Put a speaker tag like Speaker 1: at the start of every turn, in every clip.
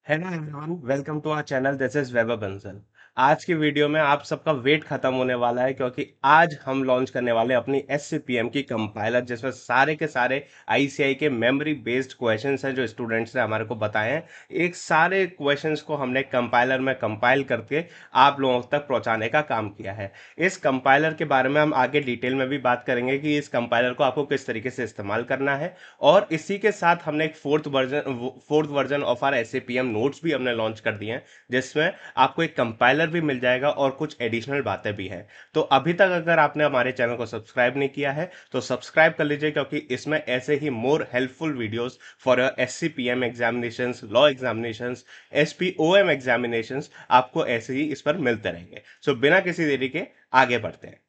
Speaker 1: Hello everyone, welcome to our channel. This is Vaibhav Bansal. आज की video में आप सबका वेट खत्म होने वाला है क्योंकि आज हम लॉन्च करने वाले हैं अपनी एससीपीएम की कंपाइलर, जिसमें सारे के सारे आईसीआई के मेमोरी बेस्ड क्वेश्चंस हैं जो स्टूडेंट्स ने हमारे को बताए हैं। एक सारे क्वेश्चंस को हमने कंपाइलर में कंपाइल करके आप लोगों तक पहुंचाने का काम किया है। इस कंपाइलर के बारे में हम आगे डिटेल में भी बात करेंगे कि इस कंपाइलर को आपको किस तरीके से इस्तेमाल करना है। और इसी के साथ हमने एक fourth version of our SAPM notes भी हमने लॉन्च कर दिए हैं, जिसमें आपको एक कंपाइलर भी मिल जाएगा और कुछ एडिशनल बातें भी हैं। तो अभी तक अगर आपने हमारे चैनल को सब्सक्राइब नहीं किया है तो सब्सक्राइब कर लीजिए, क्योंकि इसमें ऐसे ही more helpful videos for SCPM examinations, law examinations, SPOM examinations आपको ऐसे ही इस पर मिलते रहेंगे। सो बिना किसी देरी के आगे बढ़ते हैं।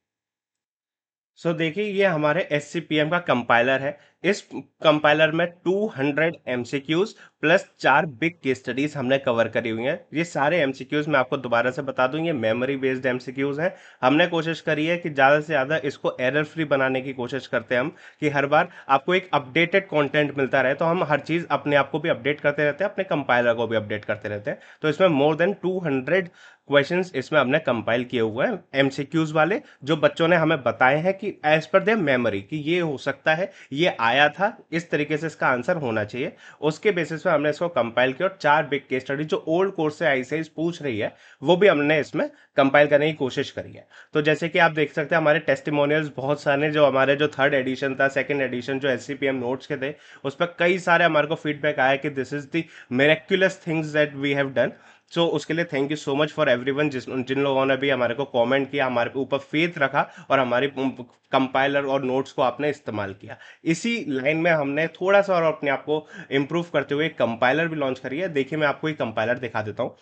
Speaker 1: देखिए, ये हमारे एससीपीएम का कंपाइलर है। इस कंपाइलर में 200 MCQs plus 4 big case studies हमने कवर करी हुई हैं। ये सारे एमसीक्यूज मैं आपको दोबारा से बता दूं, ये मेमोरी बेस्ड एमसीक्यूज हैं। हमने कोशिश करी है कि ज़्यादा से ज़्यादा इसको एरर फ्री बनाने की कोशिश करते हैं हम, कि हर बार आपको एक अपडेटेड कंटेंट मिलता रहे। तो हम हर चीज़ अपने आप को भी अपडेट करते रहते हैं, अपने कंपाइलर को भी अपडेट करते रहते हैं। तो इसमें मोर देन 200 क्वेश्चंस इसमें हमने कंपाइल किए हुए हैं, एमसीक्यूज वाले, जो बच्चों ने हमें बताए हैं कि एज पर देयर मेमोरी कि ये हो सकता है, ये आया था, इस तरीके से इसका आंसर होना चाहिए। उसके बेसिस पे हमने इसको कंपाइल किया और 4 बिग केस स्टडी जो ओल्ड कोर्स से आईसीआई पूछ रही है वो भी हमने इसमें कंपाइल करने की कोशिश करी है। तो जैसे कि आप देख सकते हैं, हमारे टेस्टिमोनियल्स बहुत सारे, जो हमारे जो थर्ड एडिशन था, सेकंड एडिशन जो एससीपीएम नोट्स के थे, उस पर कई सारे हमारे को फीडबैक आया कि this is the miraculous things that we have done. उसके लिए thank you so much for everyone, जिन लोगों ने भी हमारे को कमेंट किया, हमारे ऊपर फेथ रखा और हमारी कंपाइलर और नोट्स को आपने इस्तेमाल किया। इसी लाइन में हमने थोड़ा सा और अपने आप को इम्प्रूव करते हुए एक कंपाइलर भी लॉन्च करी है। देखिए, मैं आपको एक कंपाइलर दिखा देता हूँ,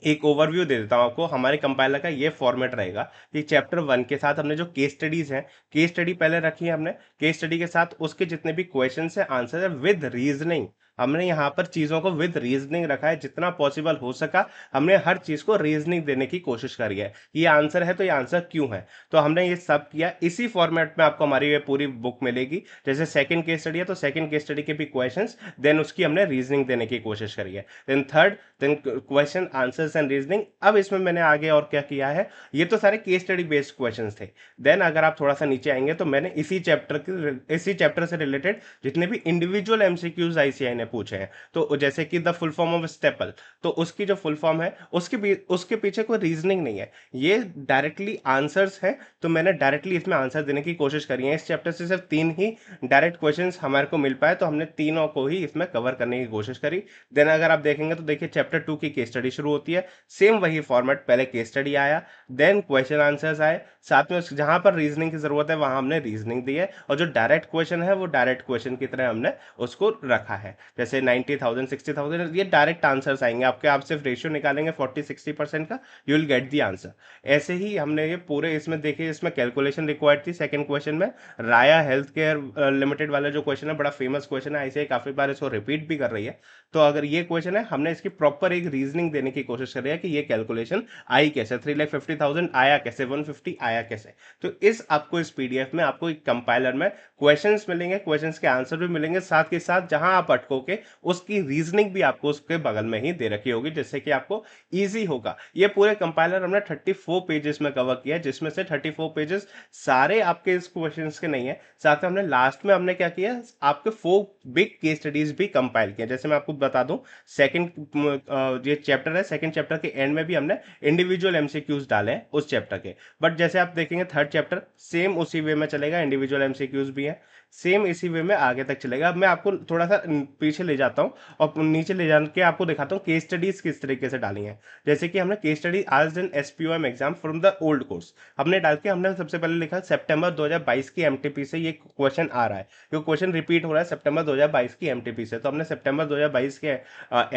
Speaker 1: एक ओवरव्यू दे देता हूँ आपको। हमारे कंपाइलर का ये फॉर्मेट रहेगा कि चैप्टर 1 के साथ हमने जो केस स्टडीज हैं, केस स्टडी पहले रखी है हमने। केस स्टडी के साथ उसके जितने भी क्वेश्चन है, आंसर है, विद रीजनिंग। हमने यहाँ पर चीजों को विद रीजनिंग रखा है, जितना पॉसिबल हो सका हमने हर चीज को रीजनिंग देने की कोशिश करी है। ये आंसर है तो ये आंसर क्यों है, तो हमने ये सब किया। इसी फॉर्मेट में आपको हमारी ये पूरी बुक मिलेगी। जैसे सेकंड केस स्टडी है तो सेकंड केस स्टडी के भी क्वेश्चंस, देन उसकी हमने रीजनिंग देने की कोशिश करी है। Then third, then question answers and reasoning. अब इसमें मैंने आगे और क्या किया है, ये तो सारे केस स्टडी बेस्ड क्वेश्चंस थे। देन अगर आप थोड़ा सा नीचे आएंगे तो मैंने इसी चैप्टर से रिलेटेड जितने भी इंडिविजुअल एमसीक्यूज आईसीआई ने पूछे हैं, तो जैसे कि the full form of staple, तो उसकी जो फुल फॉर्म है उसके पीछे कोई रीजनिंग नहीं है, ये डायरेक्टली आंसर्स है। तो मैंने डायरेक्टली इसमें आंसर देने की कोशिश करी है। इस चैप्टर से सिर्फ 3 ही डायरेक्ट क्वेश्चंस हमारे को मिल पाए, तो हमने तीनों को ही इसमें कवर करने की कोशिश करी। देन अगर आप देखेंगे तो देखिए, चैप्टर 2 की केस स्टडी शुरू होती है। सेम वही फॉर्मेट, पहले केस स्टडी आया, देन क्वेश्चन आंसर्स आए, साथ में जहां पर रीजनिंग की जरूरत है वहां हमने रीजनिंग दी है, और जो डायरेक्ट क्वेश्चन है वो डायरेक्ट क्वेश्चन की तरह हमने उसको रखा है। जैसे 90,000, 60,000, ये डायरेक्ट आंसर्स आएंगे आपके। आप सिर्फ रेशियो निकालेंगे 40-60% का, you will get the answer. ऐसे ही हमने ये पूरे इसमें देखिए, इसमें कैलकुलेशन रिक्वायर्ड थी सेकंड क्वेश्चन में। राया हेल्थ केयर लिमिटेड वाला जो क्वेश्चन है, बड़ा फेमस क्वेश्चन है, ऐसे ही काफी बार इसको रिपीट भी कर रही है। तो अगर ये क्वेश्चन है, हमने इसकी प्रॉपर एक रीजनिंग देने की कोशिश करी है कि ये कैलकुलेशन आई कैसे, 3,50,000 आया कैसे, 150 आया कैसे। तो इस आपको इस पीडीएफ में आपको एक कंपाइलर में क्वेश्चंस मिलेंगे, क्वेश्चंस के आंसर भी मिलेंगे, साथ के साथ जहां आप अटकोगे उसकी रीजनिंग भी आपको उसके बगल में ही दे रखी होगी, जिससे कि आपको इजी होगा। ये पूरे कंपाइलर हमने 34 पेजेस में कवर किया है, जिसमें से 34 पेजेस सारे आपके इस क्वेश्चंस के नहीं है। साथ में हमने लास्ट में हमने क्या किया, आपके 4 बिग केस स्टडीज भी कंपाइल किया। जैसे मैं आपको बता दूं, सेकंड ये चैप्टर है, सेकंड चैप्टर के एंड में भी हमने इंडिविजुअल एमसीक्यूज डाले हैं उस चैप्टर के। बट जैसे आप देखेंगे, थर्ड चैप्टर सेम उसी वे में चलेगा, इंडिविजुअल एमसीक्यूज भी है, सेम इसी वे में आगे तक चलेगा। अब मैं आपको थोड़ा सा पीछे ले जाता हूँ और नीचे ले जाके आपको दिखाता हूँ केस स्टडीज किस तरीके से डाली हैं। जैसे कि हमने केस स्टडी आज an SPOM exam from the old course हमने डाल के, हमने सबसे पहले लिखा सितंबर 2022 की एमटीपी से ये क्वेश्चन आ रहा है, जो क्वेश्चन रिपीट हो रहा है सितंबर 2022 की एमटीपी से। तो हमने सितंबर 2022 के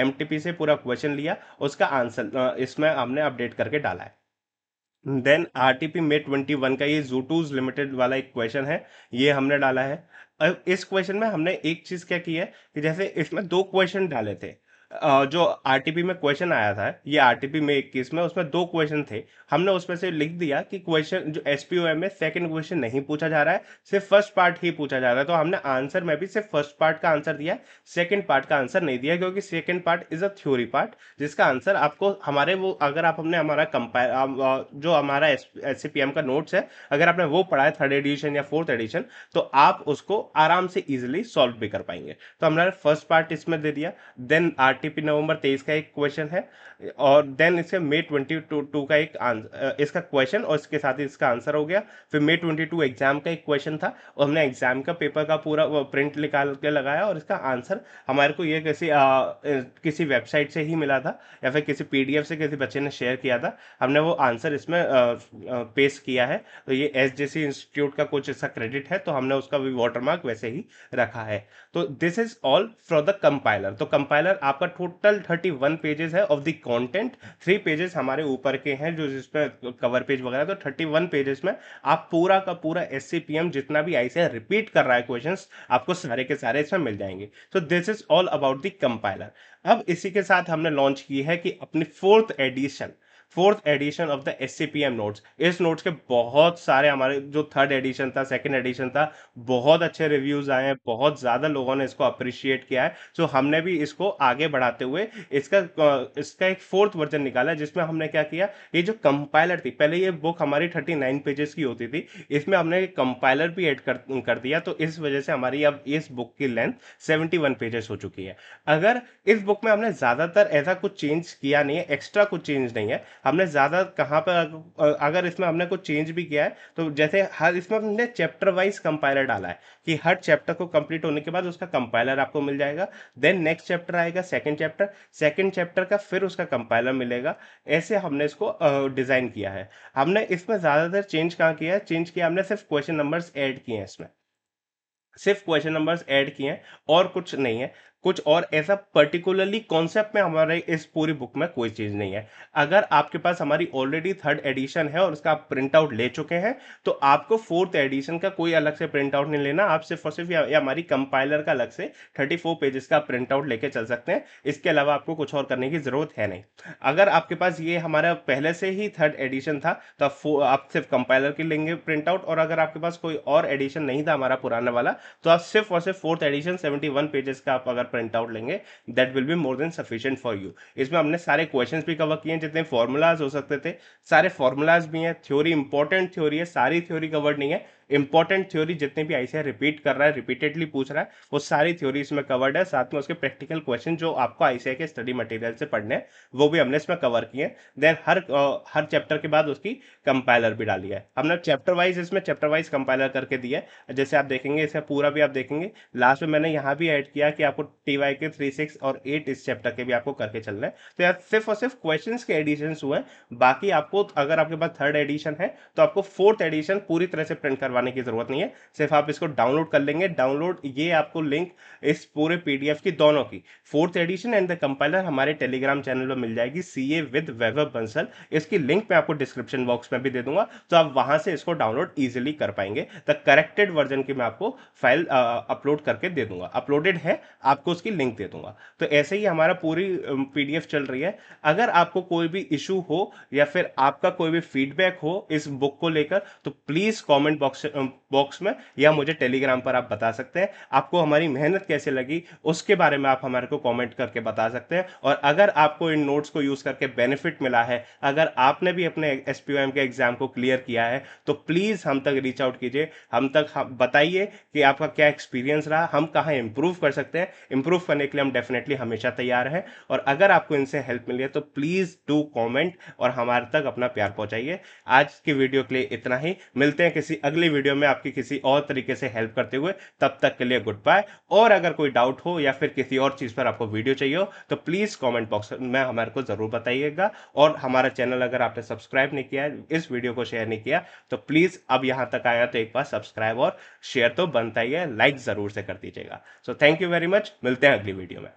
Speaker 1: एमटीपी से पूरा क्वेश्चन लिया, उसका आंसर इसमें हमने अपडेट करके डाला है। देन आरटीपी मे 21 का ये जूटूज लिमिटेड वाला एक क्वेश्चन है, ये हमने डाला है। अब इस क्वेश्चन में हमने एक चीज क्या की है कि जैसे इसमें 2 क्वेश्चन डाले थे, जो आरटीपी में क्वेश्चन आया था, ये आरटीपी में 21 में, उसमें दो क्वेश्चन थे। हमने उसमें से लिख दिया कि क्वेश्चन जो एसपीओएम में सेकंड क्वेश्चन नहीं पूछा जा रहा है, सिर्फ फर्स्ट पार्ट ही पूछा जा रहा है। तो हमने आंसर में भी सिर्फ फर्स्ट पार्ट का आंसर दिया, सेकंड पार्ट का आंसर नहीं दिया, क्योंकि second part is a theory part, जिसका आंसर आपको हमारे वो, अगर आप हमने हमारा कंपायर जो हमारा एससीपीएम का नोट्स है, अगर आपने वो पढ़ा है थर्ड एडिशन या फोर्थ एडिशन, तो आप उसको आराम से इजिली सॉल्व भी कर पाएंगे। तो हमने फर्स्ट पार्ट इसमें दे दिया। देन आरटीपी नवंबर 23 का एक क्वेश्चन है, और देन इससे मई 22 का एक इसका क्वेश्चन, और इसके साथ ही इसका आंसर हो गया। फिर मई 22 एग्जाम का एक क्वेश्चन था, और हमने एग्जाम का पेपर का पूरा प्रिंट निकाल के लगाया, और इसका आंसर हमारे को ये किसी वेबसाइट से ही मिला था, या फिर किसी पीडीएफ से किसी बच्चे ने शेयर किया था। हमने वो आंसर इसमें पेस्ट किया है। तो ये एसजेसी इंस्टीट्यूट का कुछ इसका क्रेडिट है, तो हमने उसका भी वाटरमार्क वैसे ही रखा है। तो this is all for the compiler. तो कंपाइलर आपका टोटल 31 पेजेस है ऑफ द कंटेंट। 3 पेजेस हमारे ऊपर के हैं जो जिसमें कवर पेज वगैरह, तो 31 पेजेस में आप पूरा का पूरा एससीपीएम जितना भी ऐसे रिपीट कर रहा है क्वेश्चंस, आपको सारे के सारे इसमें मिल जाएंगे। So this is all about the compiler. अब इसी के साथ हमने लॉन्च की है कि अपनी fourth edition of the SCPM notes. इस नोट्स के बहुत सारे, हमारे जो थर्ड एडिशन था, सेकंड एडिशन था, बहुत अच्छे रिव्यूज आए हैं, बहुत ज्यादा लोगों ने इसको अप्रिशिएट किया है। सो हमने भी इसको आगे बढ़ाते हुए इसका एक फोर्थ वर्जन निकाला है, जिसमें हमने क्या किया, ये जो कंपाइलर थी, पहले ये बुक हमारी 39 पेजेस की होती थी, इसमें हमने कंपाइलर भी ऐड कर दिया। तो इस वजह से हमारी अब इस बुक की लेंथ 71 पेजेस हो चुकी है। अगर इस बुक में हमने ज्यादातर ऐसा कुछ चेंज किया नहीं है, एक्स्ट्रा कुछ चेंज नहीं है, हमने ज्यादा कहाँ पर, अगर इसमें हमने कुछ चेंज भी किया है, तो जैसे हर इसमें हमने चैप्टर वाइज कंपाइलर डाला है, कि हर चैप्टर को कंप्लीट होने के बाद उसका कंपाइलर आपको मिल जाएगा। देन नेक्स्ट चैप्टर आएगा, सेकंड चैप्टर का फिर उसका कंपाइलर मिलेगा। ऐसे हमने इसको डिजाइन किया है। हमने इसमें ज्यादातर चेंज कहाँ किया है, चेंज किया हमने सिर्फ क्वेश्चन नंबर्स ऐड किए हैं इसमें, सिर्फ क्वेश्चन नंबर्स ऐड किए हैं, और कुछ नहीं है। कुछ और ऐसा पर्टिकुलरली कॉन्सेप्ट में हमारे इस पूरी बुक में कोई चीज नहीं है। अगर आपके पास हमारी ऑलरेडी थर्ड एडिशन है और उसका आप प्रिंट आउट ले चुके हैं, तो आपको फोर्थ एडिशन का कोई अलग से प्रिंट आउट नहीं लेना। आप सिर्फ और सिर्फ या हमारी कंपाइलर का अलग से 34 पेजेस का प्रिंट आउट लेके चल सकते हैं। इसके अलावा आपको कुछ और करने की जरूरत है नहीं। अगर आपके पास ये हमारा पहले से ही थर्ड एडिशन था, तो आप सिर्फ कंपाइलर की लेंगे प्रिंट आउट, और अगर आपके पास कोई और एडिशन नहीं था हमारा पुराना वाला, तो आप सिर्फ और सिर्फ फोर्थ एडिशन 71 पेजेस का आप अगर प्रिंट आउट लेंगे, that will be more than sufficient for you. इसमें हमने सारे क्वेश्चंस भी कवर किए हैं, जितने फॉर्मूलाज हो सकते थे, सारे फॉर्मूलाज भी हैं। थ्योरी, इंपॉर्टेंट थ्योरी है, सारी थ्योरी कवर्ड नहीं है। इंपॉर्टेंट थ्योरी जितने भी आईसीआई रिपीट कर रहा है, रिपीटेडली पूछ रहा है, वो सारी थ्योरी इसमें कवर्ड है। साथ में उसके प्रैक्टिकल क्वेश्चन जो आपको आईसीआई के स्टडी मटेरियल से पढ़ने हैं, वो भी हमने इसमें कवर किए। देन हर चैप्टर के बाद उसकी कंपाइलर भी डाली है हमने। चैप्टर वाइज कंपाइलर करके दिया है। जैसे आप देखेंगे, इसे पूरा भी आप देखेंगे, लास्ट में मैंने यहाँ भी ऐड किया कि आपको टीवाई के 3, 6 और 8 इस चैप्टर के भी आपको करके चलना है। तो यार सिर्फ और सिर्फ क्वेश्चंस के एडिशन हुए हैं। बाकी आपको, अगर आपके पास थर्ड एडिशन है, तो आपको फोर्थ एडिशन पूरी तरह से प्रिंट करवाने की जरूरत नहीं है। सिर्फ आप इसको डाउनलोड कर लेंगे। डाउनलोड, ये आपको लिंक इस पूरे पीडीएफ की, दोनों की, fourth edition and the compiler, हमारे टेलीग्राम चैनल पर मिल जाएगी, सीए विद वैभव बंसल। इसकी लिंक मैं आपको डिस्क्रिप्शन बॉक्स में भी दे दूंगा, तो आप वहां से इसको डाउनलोड इजीली कर पाएंगे। द करेक्टेड वर्जन की मैं आपको फाइल अपलोड करके दे दूंगा, अपलोडेड है, आपको उसकी लिंक दे दूंगा। तो ऐसे ही हमारा पूरी पीडीएफ चल रही है। अगर आपको कोई भी इशू हो, या फिर आपका कोई भी फीडबैक हो इस बुक को लेकर, तो प्लीज कमेंट बॉक्स में या मुझे टेलीग्राम पर आप बता सकते हैं। आपको हमारी मेहनत कैसे लगी, उसके बारे में आप हमारे को कमेंट करके बता सकते हैं। और अगर आपको इन नोट्स को यूज करके बेनिफिट मिला है, अगर आपने भी अपने एसपीओएम के एग्जाम को क्लियर किया है, तो प्लीज हम तक रीच आउट कीजिए, हम तक बताइए कि आपका क्या एक्सपीरियंस रहा, हम कहाँ इंप्रूव कर सकते हैं। इंप्रूव करने के लिए हम डेफिनेटली हमेशा तैयार हैं। और अगर आपको इनसे हेल्प मिली है, तो प्लीज डू कमेंट और हमारे तक अपना प्यार पहुंचाइए। आज की वीडियो के लिए इतना ही। मिलते हैं किसी अगली वीडियो में आपकी किसी और तरीके से हेल्प करते हुए। तब तक के लिए गुड बाय। और अगर कोई डाउट हो या फिर किसी और चीज पर आपको वीडियो चाहिए हो, तो प्लीज कमेंट बॉक्स में हमारे को जरूर बताइएगा। और हमारा चैनल अगर आपने सब्सक्राइब नहीं किया है, इस वीडियो को शेयर नहीं किया, तो प्लीज अब यहां तक आया तो एक बार सब्सक्राइब और शेयर तो बनता ही है, लाइक जरूर से कर दीजिएगा। So thank you very much. मिलते हैं अगली वीडियो में।